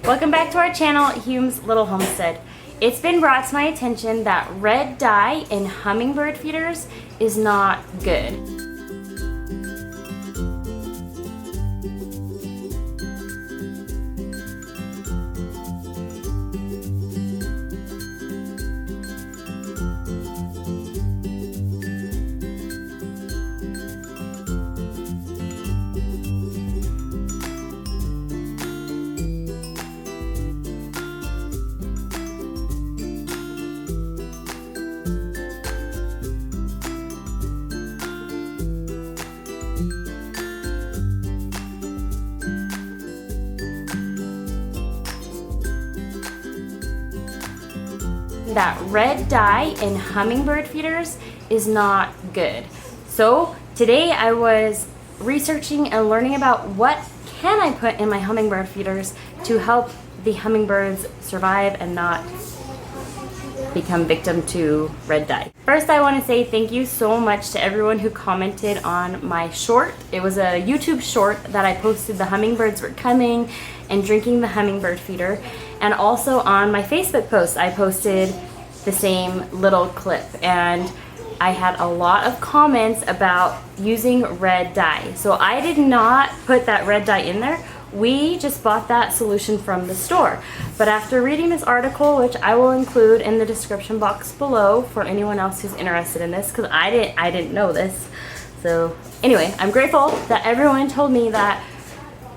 Welcome back to our channel, Hume's Little Homestead. It's been brought to my attention that red dye in hummingbird feeders is not good. That red dye in hummingbird feeders is not good. So today I was researching and learning about what can I put in my hummingbird feeders to help the hummingbirds survive and not become victim to red dye. First, I want to say thank you so much to everyone who commented on my short. It was a YouTube short that I posted. The hummingbirds were coming and drinking the hummingbird feeder. And also on my Facebook post, I posted the same little clip. And I had a lot of comments about using red dye. So I did not put that red dye in there. We just bought that solution from the store. But after reading this article, which I will include in the description box below for anyone else who's interested in this, because I didn't know this. So anyway, I'm grateful that everyone told me that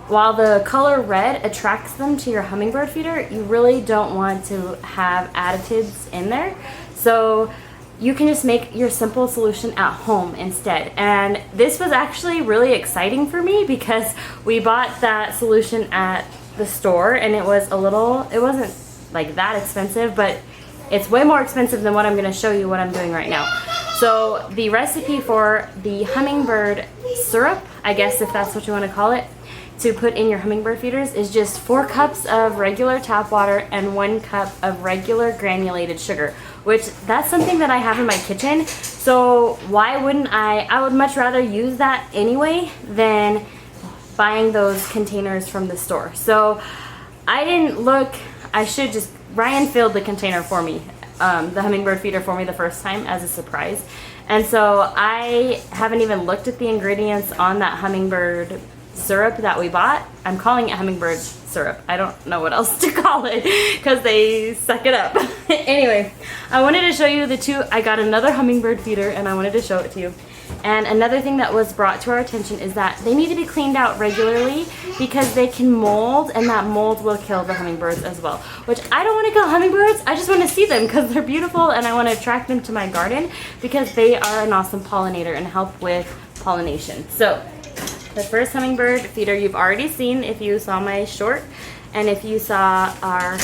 while the color red attracts them to your hummingbird feeder, you really don't want to have additives in there. So you can just make your simple solution at home instead. And this was actually really exciting for me because we bought that solution at the store and it wasn't like that expensive, but it's way more expensive than what I'm gonna show you what I'm doing right now. So the recipe for the hummingbird syrup, I guess if that's what you wanna call it, to put in your hummingbird feeders is just 4 cups of regular tap water and 1 cup of regular granulated sugar, which that's something that I have in my kitchen. So why wouldn't I would much rather use that anyway than buying those containers from the store. So I didn't look, Ryan filled the container for me, the hummingbird feeder for me the first time as a surprise. And so I haven't even looked at the ingredients on that hummingbird syrup that we bought. I'm calling it hummingbird syrup. I don't know what else to call it because they suck it up. Anyway, I wanted to show you the two. I got another hummingbird feeder and I wanted to show it to you. And another thing that was brought to our attention is that they need to be cleaned out regularly because they can mold, and that mold will kill the hummingbirds as well. Which I don't want to kill hummingbirds, I just want to see them because they're beautiful and I want to attract them to my garden because they are an awesome pollinator and help with pollination. So the first hummingbird feeder you've already seen if you saw my short and if you saw our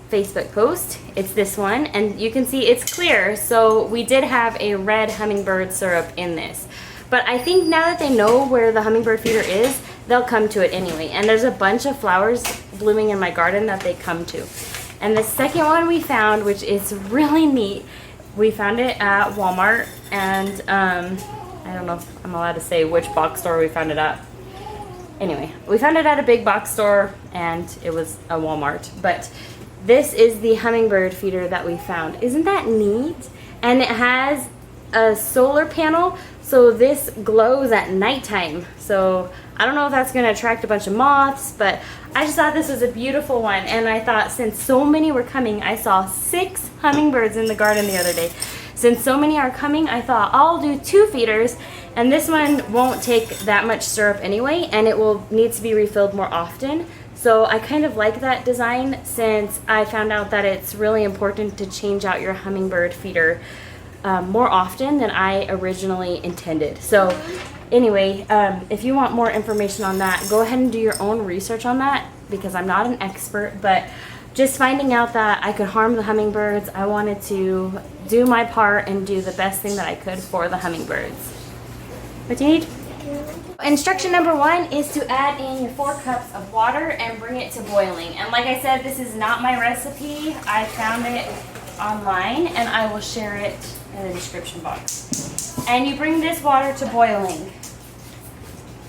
Facebook post, it's this one, and you can see it's clear. So we did have a red hummingbird syrup in this, but I think now that they know where the hummingbird feeder is, they'll come to it anyway. And there's a bunch of flowers blooming in my garden that they come to. And the second one we found, which is really neat, we found it at Walmart, and I don't know if I'm allowed to say which box store we found it at. Anyway, we found it at a big box store and it was a Walmart. But this is the hummingbird feeder that we found. Isn't that neat? And it has a solar panel, so this glows at nighttime. So I don't know if that's gonna attract a bunch of moths, but I just thought this was a beautiful one. And I thought since so many were coming, I saw 6 hummingbirds in the garden the other day. Since so many are coming, I thought I'll do 2 feeders, and this one won't take that much syrup anyway, and it will need to be refilled more often. So I kind of like that design since I found out that it's really important to change out your hummingbird feeder more often than I originally intended. So anyway, if you want more information on that, go ahead and do your own research on that because I'm not an expert, but just finding out that I could harm the hummingbirds, I wanted to do my part and do the best thing that I could for the hummingbirds. What do you need? Instruction number 1 is to add in your 4 cups of water and bring it to boiling. And like I said, this is not my recipe. I found it online and I will share it in the description box. And you bring this water to boiling.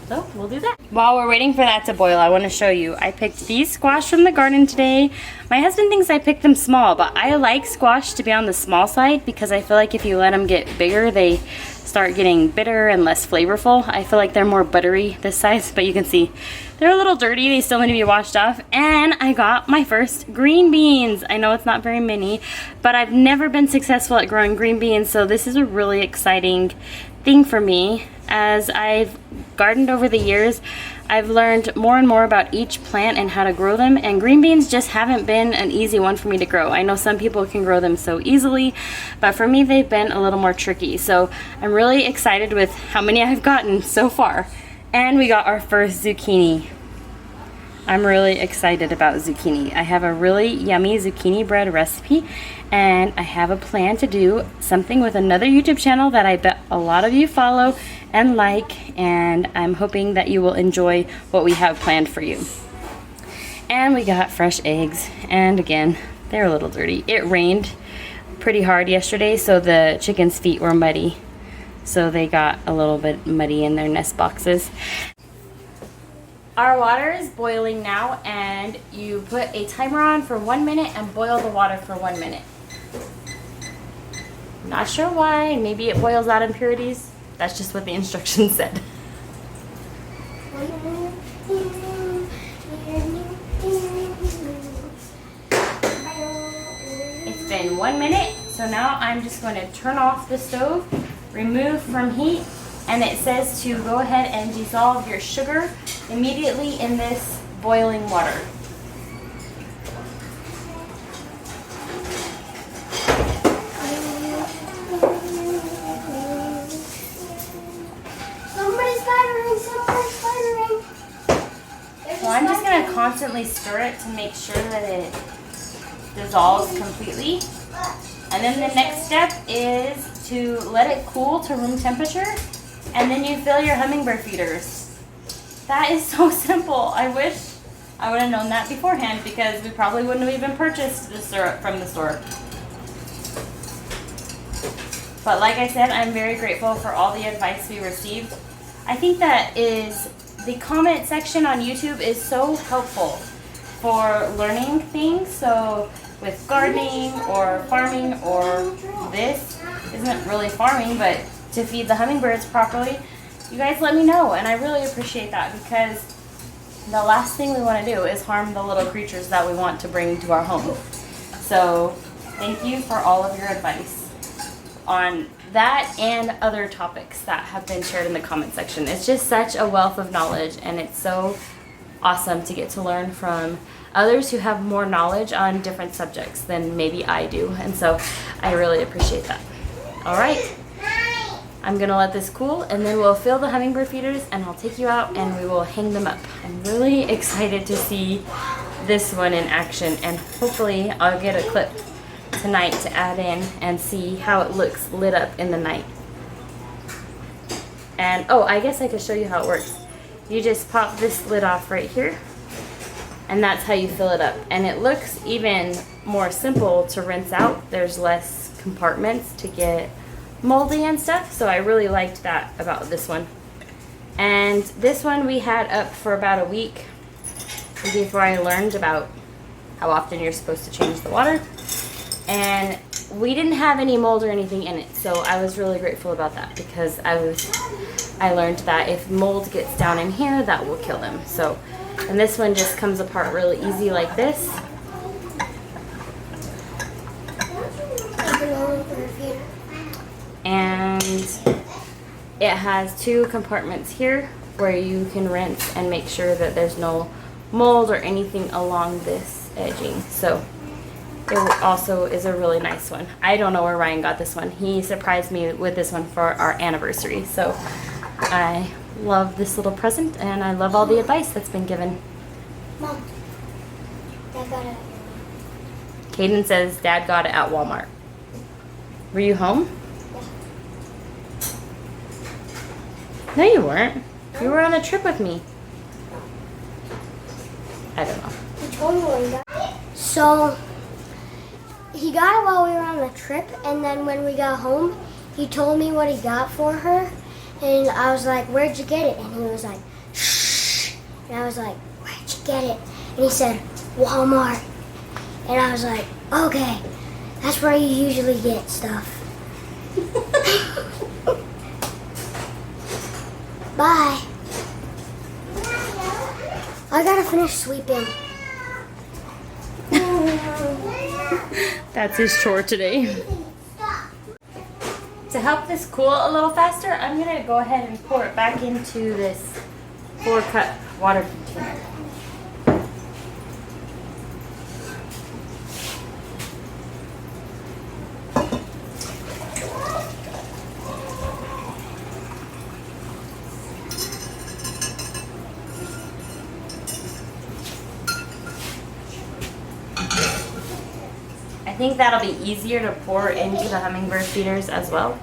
So we'll do that. While we're waiting for that to boil, I want to show you. I picked these squash from the garden today. My husband thinks I picked them small, but I like squash to be on the small side because I feel like if you let them get bigger, they start getting bitter and less flavorful. I feel like they're more buttery this size, but you can see they're a little dirty. They still need to be washed off. And I got my first green beans. I know it's not very many, but I've never been successful at growing green beans, so this is a really exciting thing for me. As I've gardened over the years, I've learned more and more about each plant and how to grow them, and green beans just haven't been an easy one for me to grow. I know some people can grow them so easily, but for me they've been a little more tricky. So I'm really excited with how many I've gotten so far. And we got our first zucchini. I'm really excited about zucchini. I have a really yummy zucchini bread recipe, and I have a plan to do something with another YouTube channel that I bet a lot of you follow and like, and I'm hoping that you will enjoy what we have planned for you. And we got fresh eggs, and again, they're a little dirty. It rained pretty hard yesterday, so the chickens' feet were muddy. So they got a little bit muddy in their nest boxes. Our water is boiling now, and you put a timer on for 1 minute and boil the water for 1 minute. Not sure why, maybe it boils out impurities. That's just what the instructions said. It's been 1 minute, so now I'm just going to turn off the stove, remove from heat, and it says to go ahead and dissolve your sugar immediately in this boiling water. So I'm just going to constantly stir it to make sure that it dissolves completely. And then the next step is to let it cool to room temperature, and then you fill your hummingbird feeders. That is so simple. I wish I would have known that beforehand, because we probably wouldn't have even purchased the syrup from the store. But like I said, I'm very grateful for all the advice we received. I think that the comment section on YouTube is so helpful for learning things. So with gardening or farming, or this isn't really farming, but to feed the hummingbirds properly, you guys let me know, and I really appreciate that, because the last thing we want to do is harm the little creatures that we want to bring to our home. So thank you for all of your advice on that and other topics that have been shared in the comment section. It's just such a wealth of knowledge, and it's so awesome to get to learn from others who have more knowledge on different subjects than maybe I do, and so I really appreciate that. All right, I'm gonna let this cool, and then we'll fill the hummingbird feeders, and I'll take you out and we will hang them up. I'm really excited to see this one in action, and hopefully I'll get a clip tonight to add in and see how it looks lit up in the night. And oh, I guess I could show you how it works. You just pop this lid off right here, and that's how you fill it up. And it looks even more simple to rinse out. There's less compartments to get moldy and stuff, so I really liked that about this one. And this one we had up for about a week before I learned about how often you're supposed to change the water, and we didn't have any mold or anything in it, so I was really grateful about that, because I learned that if mold gets down in here, that will kill them. So, and this one just comes apart really easy like this. And it has two compartments here where you can rinse and make sure that there's no mold or anything along this edging. So it also is a really nice one. I don't know where Ryan got this one. He surprised me with this one for our anniversary. So I love this little present, and I love all the advice that's been given. Mom, Dad got it. Caden says Dad got it at Walmart. Were you home? No, you weren't. You were on a trip with me. I don't know. He told me when he got it. So, he got it while we were on the trip, and then when we got home, he told me what he got for her, and I was like, "Where'd you get it?" And he was like, And I was like, where'd you get it? And he said, Walmart. And I was like, okay, that's where you usually get stuff. Bye. I gotta finish sweeping. That's his chore today. To help this cool a little faster, I'm gonna go ahead and pour it back into this 4-cup water container. I think that'll be easier to pour into the hummingbird feeders as well.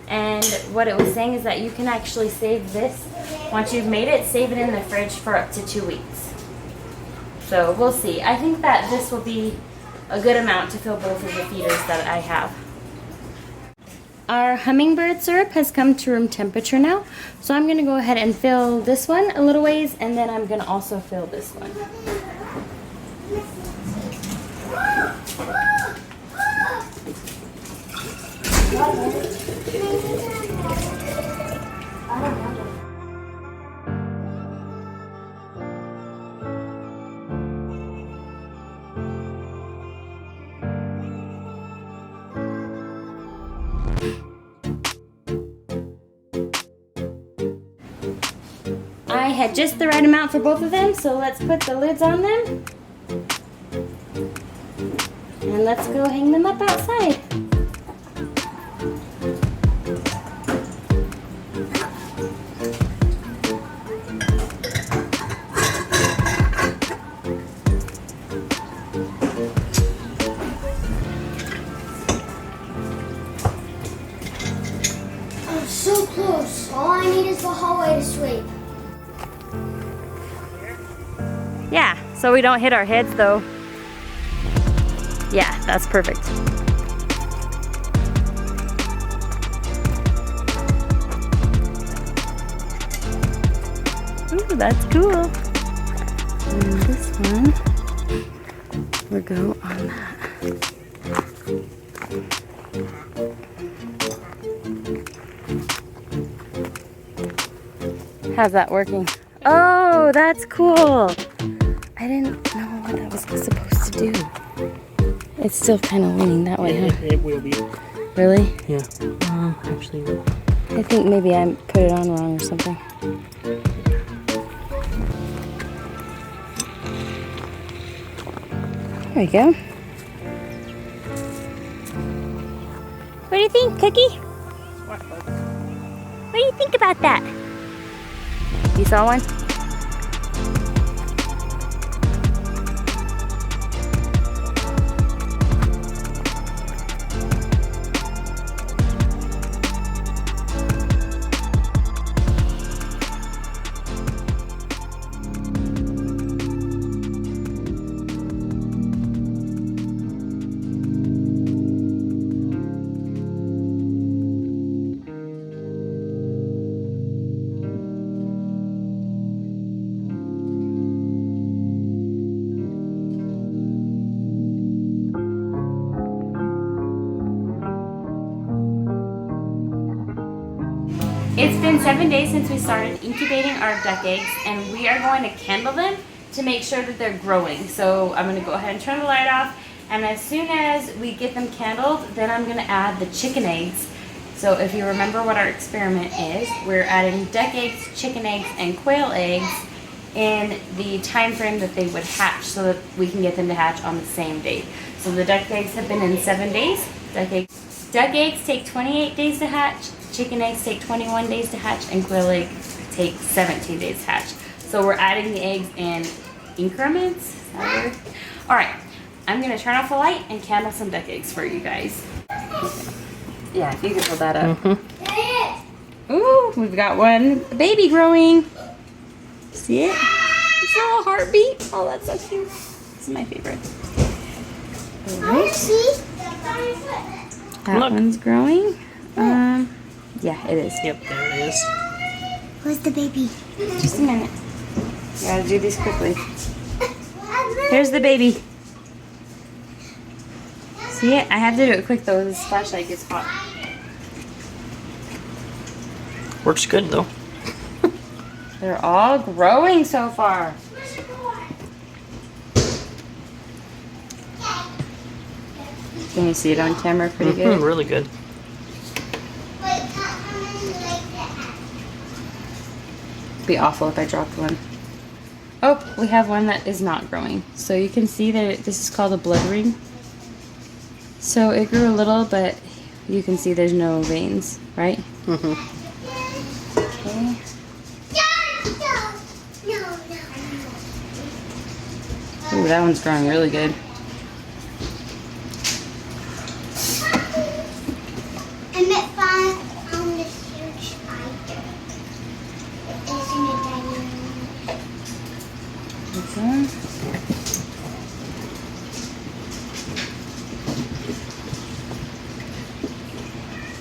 And what it was saying is that you can actually save this. Once you've made it, save it in the fridge for up to 2 weeks. So we'll see. I think that this will be a good amount to fill both of the feeders that I have. Our hummingbird syrup has come to room temperature now. So I'm gonna go ahead and fill this one a little ways, and then I'm gonna also fill this one. I had just the right amount for both of them, so let's put the lids on them. And let's go hang them up outside. I'm so close. All I need is the hallway to sweep. Yeah, so we don't hit our heads though. Yeah, that's perfect. Ooh, that's cool. And this one will go on that. How's that working? Oh, that's cool. I didn't know what I was supposed to do. It's still kind of leaning that way, huh? It will be. Really? Yeah. Actually, I think maybe I put it on wrong or something. There we go. What do you think, Cookie? What do you think about that? You saw one? It's been 7 days since we started incubating our duck eggs, and we are going to candle them to make sure that they're growing. So I'm going to go ahead and turn the light off, and as soon as we get them candled, then I'm going to add the chicken eggs. So if you remember what our experiment is, we're adding duck eggs, chicken eggs, and quail eggs in the time frame that they would hatch so that we can get them to hatch on the same day. So the duck eggs have been in 7 days. Duck eggs take 28 days to hatch. Chicken eggs take 21 days to hatch, and quail eggs take 17 days to hatch. So we're adding the eggs in increments. Is that weird? All right, I'm gonna turn off the light and candle some duck eggs for you guys. Yeah, if you can hold that up. Mm-hmm. Ooh, we've got one baby growing. See it? It's a little heartbeat. Oh, that's so cute. This is my favorite. All right. That one's growing. Yeah, it is. Yep, there it is. Where's the baby? Just a minute. You gotta do these quickly. Here's the baby. See it? I have to do it quick though. This flashlight gets hot. Works good though. They're all growing so far. Can you see it on camera pretty good? Really good. It'd be awful if I dropped one. Oh, we have one that is not growing. So you can see that this is called a blood ring. So it grew a little, but you can see there's no veins, right? Okay. Ooh, that one's growing really good. I met fun on this huge spider. It is in a dining room. This one.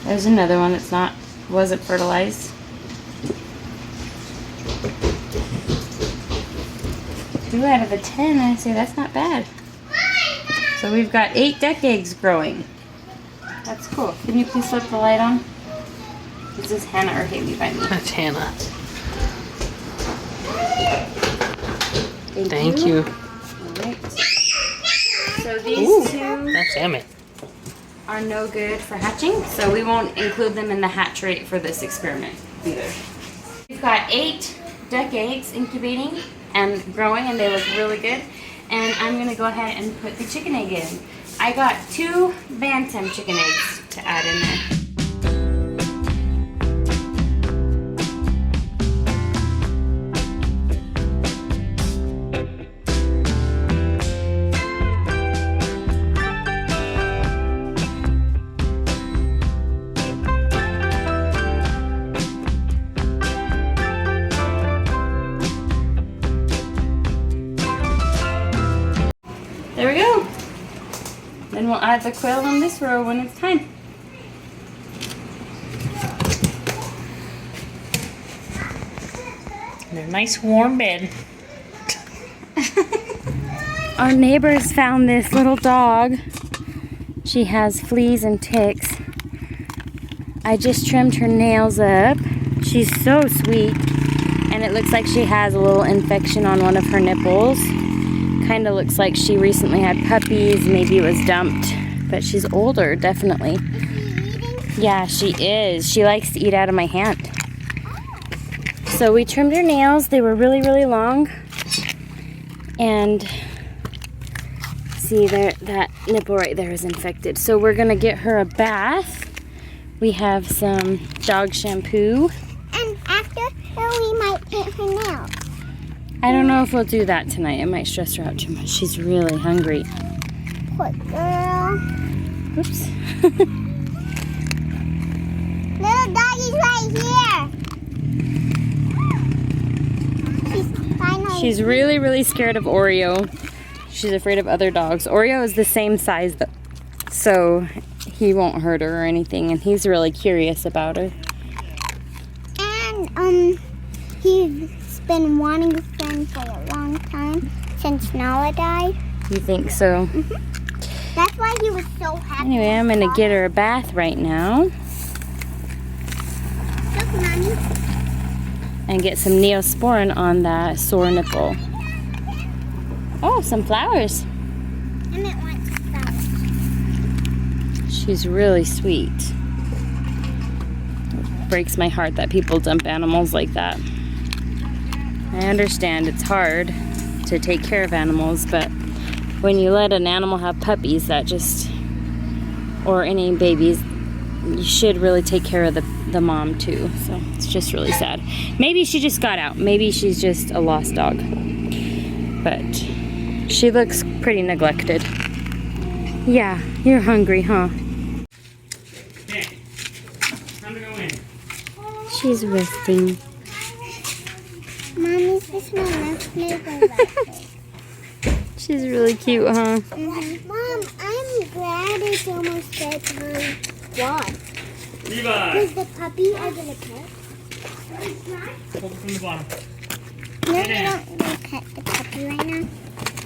There's another one that's wasn't fertilized. 2 out of 10, I say that's not bad. So we've got 8 duck eggs growing. That's cool. Can you please flip the light on? This is Hannah or Haley by me. That's Hannah. Thank you. Alright. So these Ooh, two that's Emmett. are no good for hatching, so we won't include them in the hatch rate for this experiment either. We've got 8 duck eggs incubating and growing, and they look really good. And I'm gonna go ahead and put the chicken egg in. I got 2 bantam chicken eggs to add in there. There we go. Then we'll add the quail on this row when it's time. They're a nice warm bed. Our neighbors found this little dog. She has fleas and ticks. I just trimmed her nails up. She's so sweet. And it looks like she has a little infection on one of her nipples. Kind of looks like she recently had puppies, maybe it was dumped, but she's older, definitely. Yeah, she is. She likes to eat out of my hand. So we trimmed her nails. They were really, really long. And see there, that nipple right there is infected. So we're gonna get her a bath. We have some dog shampoo. And after we might paint her nails. I don't know if we'll do that tonight. It might stress her out too much. She's really hungry. Poor girl. Oops. Little doggy's right here. She's really, really scared of Oreo. She's afraid of other dogs. Oreo is the same size though, so he won't hurt her or anything, and he's really curious about her. And he's been wanting a friend for a long time since Nala died. You think so? Mm-hmm. That's why he was so happy. Anyway, I'm gonna get her a bath right now. Look, Mommy. And get some Neosporin on that sore nipple. Oh, some flowers. Emmett wants flowers. She's really sweet. It breaks my heart that people dump animals like that. I understand it's hard to take care of animals, but when you let an animal have puppies, that just, or any babies, you should really take care of the mom too. So it's just really sad. Maybe she just got out. Maybe she's just a lost dog. But she looks pretty neglected. Yeah, you're hungry, huh? Okay. Time to go in. She's resting. Mommy, this is my last neighbor. She's really cute, huh? Mm-hmm. Mom, I'm glad it's almost bedtime. Why? Levi. Because the puppy I gonna pet. Hold it from the bottom. No, you don't pet the puppy right now.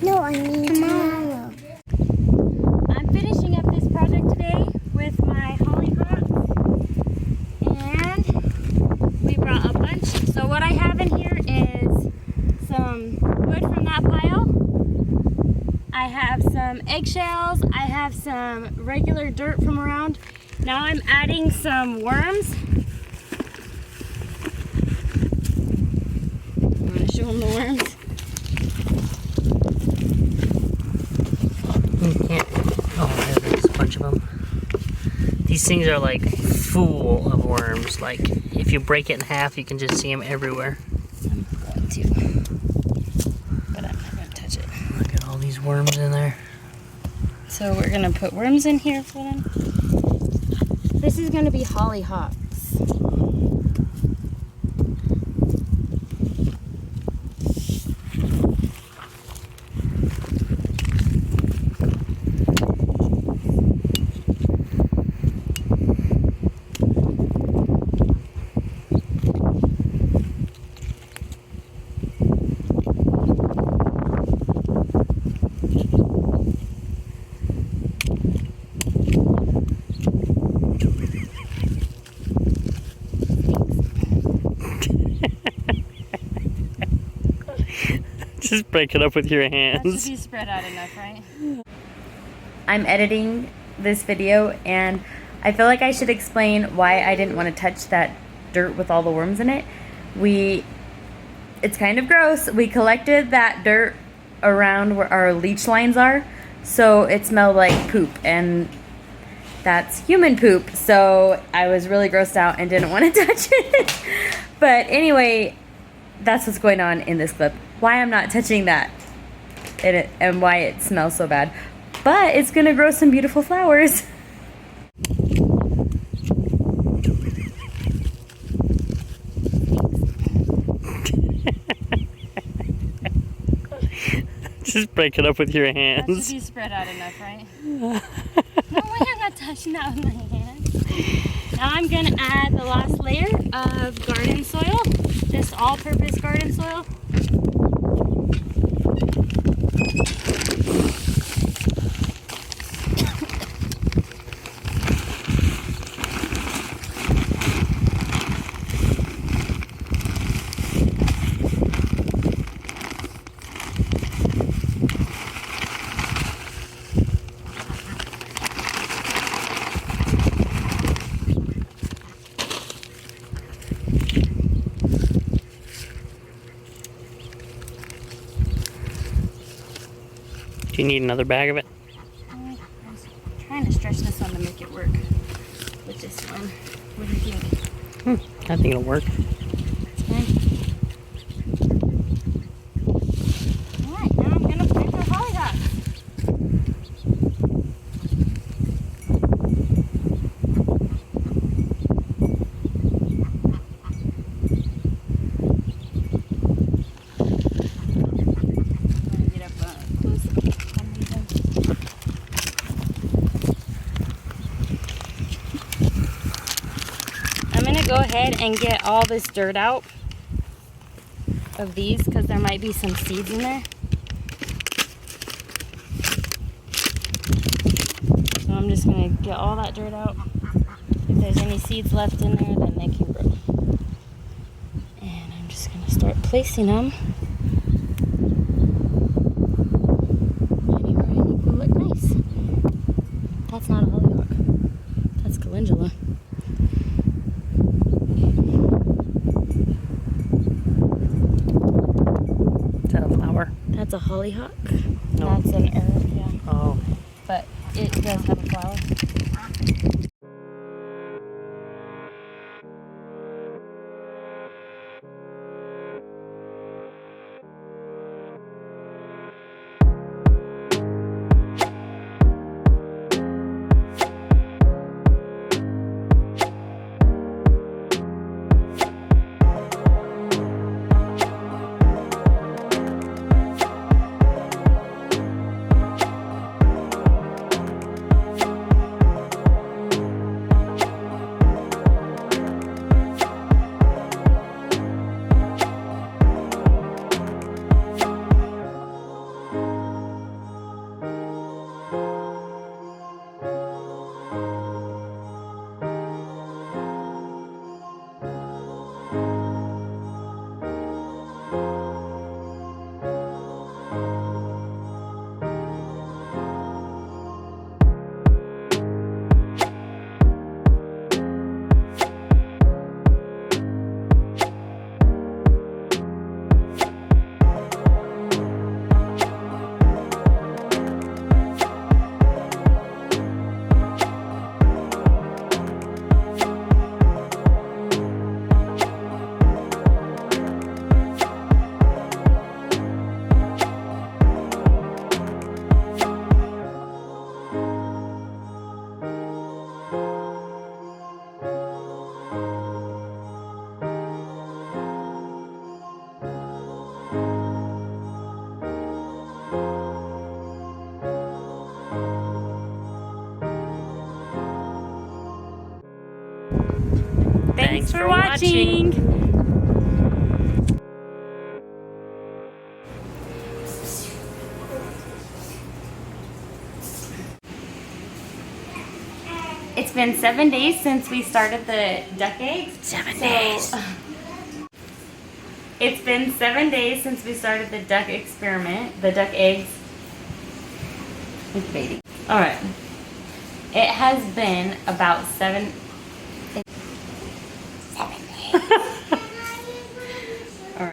No, I mean tomorrow. I'm finishing up this project today with my hollyhocks, and we brought a bunch. So what I have in here is some wood from that pile. I have some eggshells. I have some regular dirt from around. Now I'm adding some worms. I'm gonna show them the worms. You can't. Oh, there's a bunch of them. These things are like full of worms. Like if you break it in half, you can just see them everywhere. I'm going to, but I'm not gonna touch it. Look at all these worms in there. So we're gonna put worms in here for them. This is gonna be hollyhocks. Just break it up with your That hands. should be spread out enough, right? I'm editing this video and I feel like I should explain why I didn't want to touch that dirt with all the worms in it. It's kind of gross. We collected that dirt around where our leach lines are, so it smelled like poop, and that's human poop. So I was really grossed out and didn't want to touch it. But anyway, that's what's going on in this clip. Why I'm not touching that and why it smells so bad. But it's gonna grow some beautiful flowers. Just break it up with your That should hands. be spread out enough, right? No way, I'm not touching that with my hands. Now I'm gonna add the last layer of garden soil, this all-purpose garden soil. Do you need another bag of it? I'm trying to stretch this one to make it work with this one. What do you think? I think it'll work. It's fine. Alright, now I'm gonna plant the hollyhocks. I'm gonna go ahead and get all this dirt out of these because there might be some seeds in there. So I'm just gonna get all that dirt out. If there's any seeds left in there, then they can grow. And I'm just gonna start placing them anywhere I think will look nice. That's not a hollyhock. That's calendula. That's a hollyhock. No. That's an herb, yeah. Oh. But it does have a flower. for watching. It's been 7 days since we started the duck eggs. 7 days. It's been 7 days since we started the duck experiment, the duck eggs with baby. All right. It has been about 7